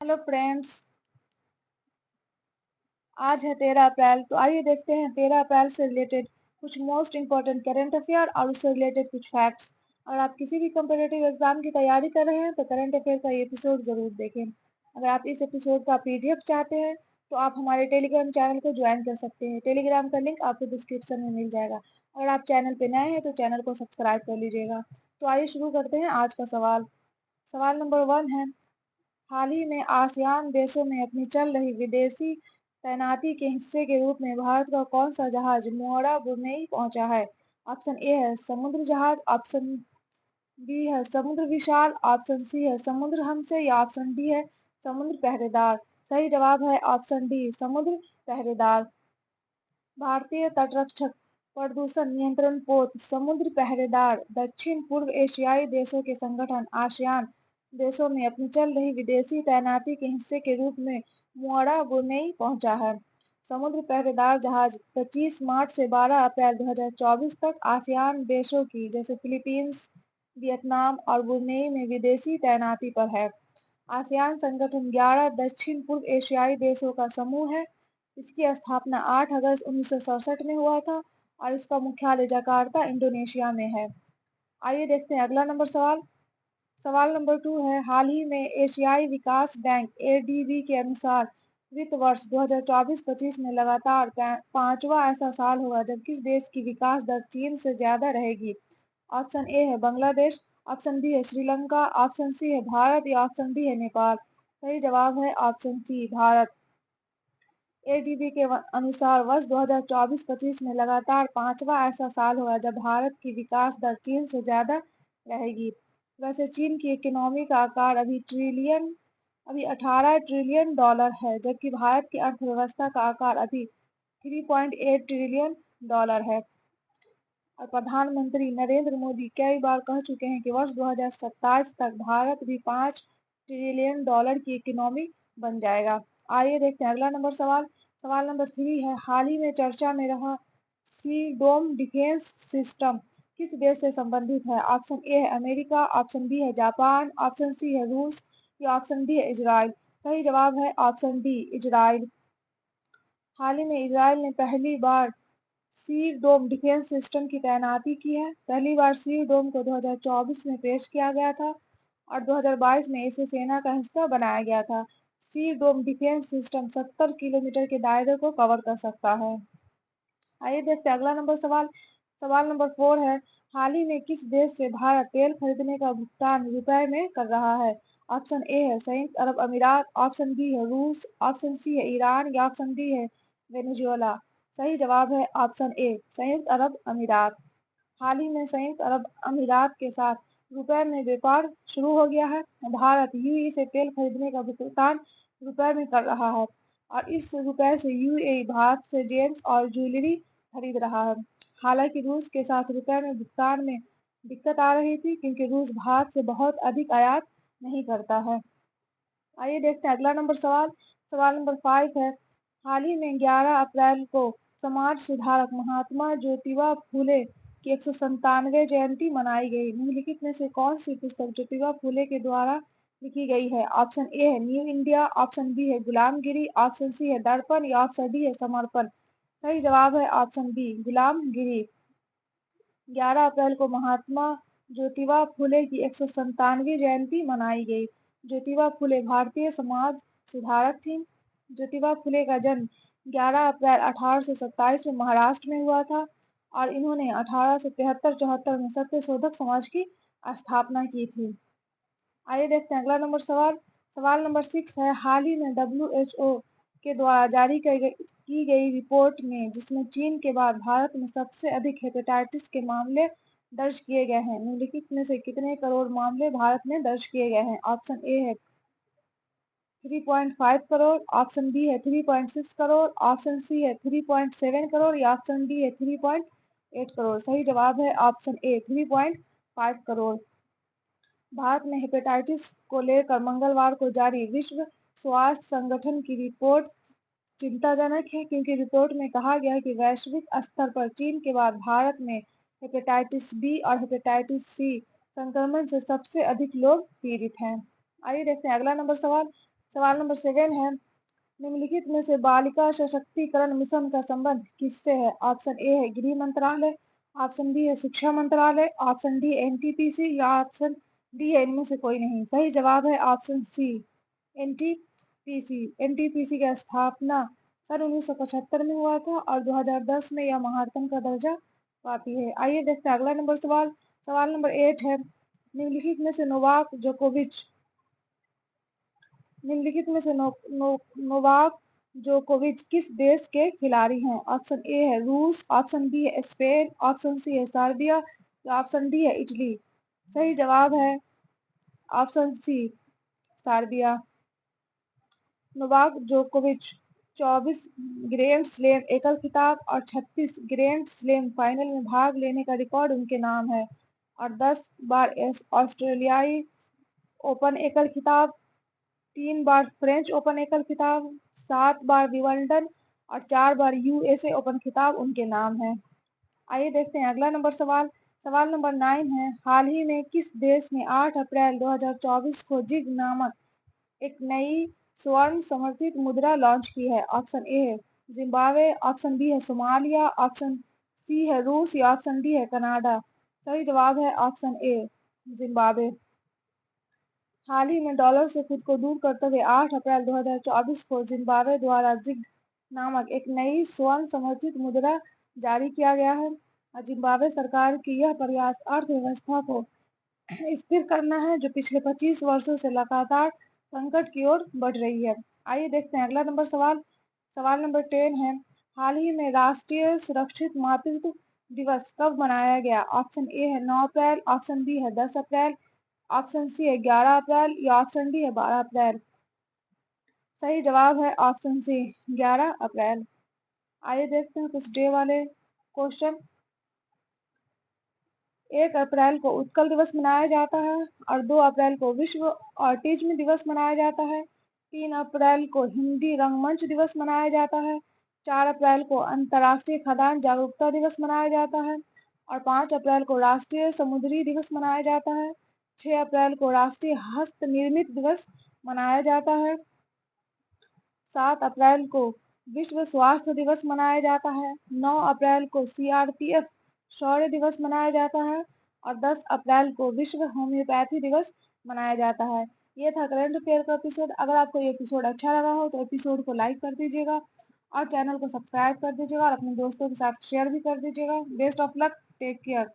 Hello friends. आज है 13 अप्रैल। तो आइए देखते हैं 13 अप्रैल से रिलेटेड कुछ मोस्ट इंपॉर्टेंट करंट अफेयर और उससे रिलेटेड कुछ फैक्ट्स। अगर आप किसी भी कम्पिटेटिव एग्जाम की तैयारी कर रहे हैं तो करंट अफेयर का ये एपिसोड जरूर देखें। अगर आप इस एपिसोड का पीडीएफ चाहते हैं तो आप हमारे टेलीग्राम चैनल को ज्वाइन कर सकते हैं। टेलीग्राम का लिंक आपको डिस्क्रिप्शन में मिल जाएगा। अगर आप चैनल पे नए हैं तो चैनल को सब्सक्राइब कर लीजिएगा। तो आइए शुरू करते हैं आज का सवाल। सवाल नंबर 1 है, हाल ही में आसियान देशों में अपनी चल रही विदेशी तैनाती के हिस्से के रूप में भारत का कौन सा जहाज मोरा बुरनई पहुंचा है? ऑप्शन ए है समुद्र जहाज, ऑप्शन बी है समुद्र विशाल, ऑप्शन सी है समुद्र हमसे या ऑप्शन डी है समुद्र पहरेदार। सही जवाब है ऑप्शन डी समुद्र पहरेदार। भारतीय तटरक्षक प्रदूषण नियंत्रण पोत समुद्र पहरेदार दक्षिण पूर्व एशियाई देशों के संगठन आसियान देशों में अपनी चल रही विदेशी तैनाती के हिस्से के रूप में मुआरा ब्रुनेई पहुंचा है। समुद्र पहरेदार जहाज 25 मार्च से 12 अप्रैल 2024 तक आसियान देशों की जैसे फिलीपींस, वियतनाम और ब्रुनेई में विदेशी तैनाती पर है। आसियान संगठन 11 दक्षिण पूर्व एशियाई देशों का समूह है। इसकी स्थापना 8 अगस्त 1967 में हुआ था और इसका मुख्यालय जकार्ता इंडोनेशिया में है। आइए देखते हैं अगला नंबर सवाल। सवाल नंबर 2 है, हाल ही में एशियाई विकास बैंक एडीबी के अनुसार वित्त वर्ष 2024-25 में लगातार पांचवा ऐसा साल होगा जब किस देश की विकास दर चीन से ज्यादा रहेगी? ऑप्शन ए है बांग्लादेश, ऑप्शन बी है श्रीलंका, ऑप्शन सी है भारत या ऑप्शन डी है नेपाल। सही जवाब है ऑप्शन सी भारत। एडीबी के अनुसार वर्ष 2024-25 में लगातार पांचवा ऐसा साल होगा जब भारत की विकास दर चीन से ज्यादा रहेगी। वैसे चीन की इकोनॉमी का आकार अभी 18 ट्रिलियन डॉलर है, जबकि भारत की अर्थव्यवस्था का आकार अभी 3.8 ट्रिलियन डॉलर है। और प्रधानमंत्री नरेंद्र मोदी कई बार कह चुके हैं कि वर्ष 2027 तक भारत भी 5 ट्रिलियन डॉलर की इकोनॉमी बन जाएगा। आइए देखते हैं अगला नंबर सवाल। सवाल नंबर 3 है, हाल ही में चर्चा में रहा सी डोम डिफेंस सिस्टम किस देश से संबंधित है? ऑप्शन ए है अमेरिका, ऑप्शन बी है जापान, ऑप्शन सी है रूस या ऑप्शन डी है इजराइल। सही जवाब है ऑप्शन डी इजराइल। हाल ही में इजराइल ने पहली बार सी डोम डिफेंस सिस्टम की तैनाती की है। पहली बार सी डोम को 2024 में पेश किया गया था और 2022 में इसे सेना का हिस्सा बनाया गया था। सी डोम डिफेंस सिस्टम 70 किलोमीटर के दायरे को कवर कर सकता है। आइए देखते हैं अगला नंबर सवाल। सवाल नंबर 4 है, हाल ही में किस देश से भारत तेल खरीदने का भुगतान रुपए में कर रहा है? ऑप्शन ए है संयुक्त अरब अमीरात, ऑप्शन बी है रूस, ऑप्शन सी है ईरान या ऑप्शन डी है वेनेजुएला। सही जवाब है ऑप्शन ए संयुक्त अरब अमीरात। हाल ही में संयुक्त अरब अमीरात के साथ रुपए में व्यापार शुरू हो गया है। भारत यूएई से तेल खरीदने का भुगतान रुपए में कर रहा है और इस रुपए से यूएई भारत से जेम्स और ज्वेलरी खरीद रहा है। हालांकि रूस के साथ रुपए में भुगतान में दिक्कत आ रही थी क्योंकि रूस भारत से बहुत अधिक आयात नहीं करता है। आइए देखते हैं अगला नंबर सवाल। सवाल नंबर 5 है, हाल ही में 11 अप्रैल को समाज सुधारक महात्मा ज्योतिबा फूले की 197वीं जयंती मनाई गई। निम्नलिखित में से कौन सी पुस्तक ज्योतिबा फूले के द्वारा लिखी गई है? ऑप्शन ए है न्यू इंडिया, ऑप्शन बी है गुलामगिरी, ऑप्शन सी है दर्पण या ऑप्शन डी है समर्पण। सही जवाब है ऑप्शन बी गुलामगिरी। 11 अप्रैल को महात्मा ज्योतिबा फूले की 197वीं जयंती मनाई गई। ज्योतिबा फूले भारतीय समाज सुधारक थी। ज्योतिबा फूले का जन्म 11 अप्रैल 1827 में महाराष्ट्र में हुआ था और इन्होंने 1873-74 में सत्यशोधक समाज की स्थापना की थी। आइए देखते हैं अगला नंबर सवाल। सवाल नंबर 6 है, हाल ही में WHO के द्वारा जारी की गई रिपोर्ट में जिसमें चीन के बाद भारत में सबसे अधिक हेपेटाइटिस के मामले दर्ज किए गए हैं, निम्नलिखित में से कितने करोड़ मामले भारत में दर्ज किए गए हैं? ऑप्शन ए है 3.5 करोड़, ऑप्शन बी है 3.6 करोड़, ऑप्शन सी है 3.7 करोड़ या ऑप्शन डी है 3.8 करोड़। सही जवाब है ऑप्शन ए 3.5 करोड़। भारत में हेपेटाइटिस को लेकर मंगलवार को जारी विश्व स्वास्थ्य संगठन की रिपोर्ट चिंताजनक है क्योंकि रिपोर्ट में कहा गया है कि वैश्विक स्तर पर चीन के बाद भारत में हेपेटाइटिस बी और हेपेटाइटिस सी संक्रमण से सबसे अधिक लोग पीड़ित हैं। आइए देखते हैं अगला नंबर सवाल। सवाल नंबर 7 है, निम्नलिखित में से बालिका सशक्तिकरण मिशन का संबंध किससे है? ऑप्शन ए है गृह मंत्रालय, ऑप्शन बी है शिक्षा मंत्रालय, ऑप्शन डी एनटीपीसी या ऑप्शन डी है इनमें से कोई नहीं। सही जवाब है ऑप्शन सी एनटीपीसी। एनटीपीसी की स्थापना सन 1975 में हुआ था और 2010 में यह महारतन का दर्जा पाती है। आइए देखते हैं अगला नंबर सवाल। सवाल नंबर 8 है, निम्नलिखित में से निम्नलिखित में से नोवाक जोकोविच किस देश के खिलाड़ी हैं? ऑप्शन ए है रूस, ऑप्शन बी है स्पेन, ऑप्शन सी है सर्बिया या ऑप्शन डी है इटली। सही जवाब है ऑप्शन सी सर्बिया। नोवाक जोकोविच 24 ग्रैंड स्लैम एकल खिताब और 36 ग्रैंड स्लैम फाइनल में भाग लेने का रिकॉर्ड उनके नाम है और 10 बार ऑस्ट्रेलियाई ओपन एकल खिताब, 3 बार फ्रेंच ओपन एकल खिताब, 7 बार विंबलडन और 4 बार यूएसए ओपन खिताब उनके नाम है। आइए देखते हैं अगला नंबर सवाल। सवाल नंबर 9 है, हाल ही में किस देश ने 8 अप्रैल 2024 को जिग नामक एक नई स्वर्ण समर्थित मुद्रा लॉन्च की है? ऑप्शन ए है जिम्बाब्वे, ऑप्शन बी है सोमालिया, ऑप्शन सी है रूस या ऑप्शन डी है कनाडा। सही जवाब है ऑप्शन ए जिम्बाब्वे। हाल ही में डॉलर से खुद को दूर करते हुए 8 अप्रैल 2024 को जिम्बाब्वे द्वारा जिग नामक एक नई स्वर्ण समर्थित मुद्रा जारी किया गया है। जिम्बाब्वे सरकार की यह प्रयास अर्थव्यवस्था को स्थिर करना है जो पिछले 25 वर्षों से लगातार संकट की ओर बढ़ रही है। आइए देखते हैं अगला नंबर सवाल। सवाल नंबर 10 है, हाल ही में राष्ट्रीय सुरक्षित मातृत्व दिवस कब मनाया गया? ऑप्शन ए है 9 अप्रैल, ऑप्शन बी है 10 अप्रैल, ऑप्शन सी है 11 अप्रैल या ऑप्शन डी है 12 अप्रैल। सही जवाब है ऑप्शन सी 11 अप्रैल। आइए देखते हैं कुछ डे वाले क्वेश्चन। 1 अप्रैल को उत्कल दिवस मनाया जाता है और 2 अप्रैल को विश्व ऑटिज्म दिवस मनाया जाता है। 3 अप्रैल को हिंदी रंगमंच दिवस मनाया जाता है। 4 अप्रैल को अंतर्राष्ट्रीय खदान जागरूकता दिवस मनाया जाता है और 5 अप्रैल को राष्ट्रीय समुद्री दिवस मनाया जाता है। 6 अप्रैल को राष्ट्रीय हस्त निर्मित दिवस मनाया जाता है। 7 अप्रैल को विश्व स्वास्थ्य दिवस मनाया जाता है। 9 अप्रैल को सीआरपीएफ शौर्य दिवस मनाया जाता है और 10 अप्रैल को विश्व होम्योपैथी दिवस मनाया जाता है। ये था करंट अफेयर का एपिसोड। अगर आपको ये एपिसोड अच्छा लगा हो तो एपिसोड को लाइक कर दीजिएगा और चैनल को सब्सक्राइब कर दीजिएगा और अपने दोस्तों के साथ शेयर भी कर दीजिएगा। Best of luck, take care.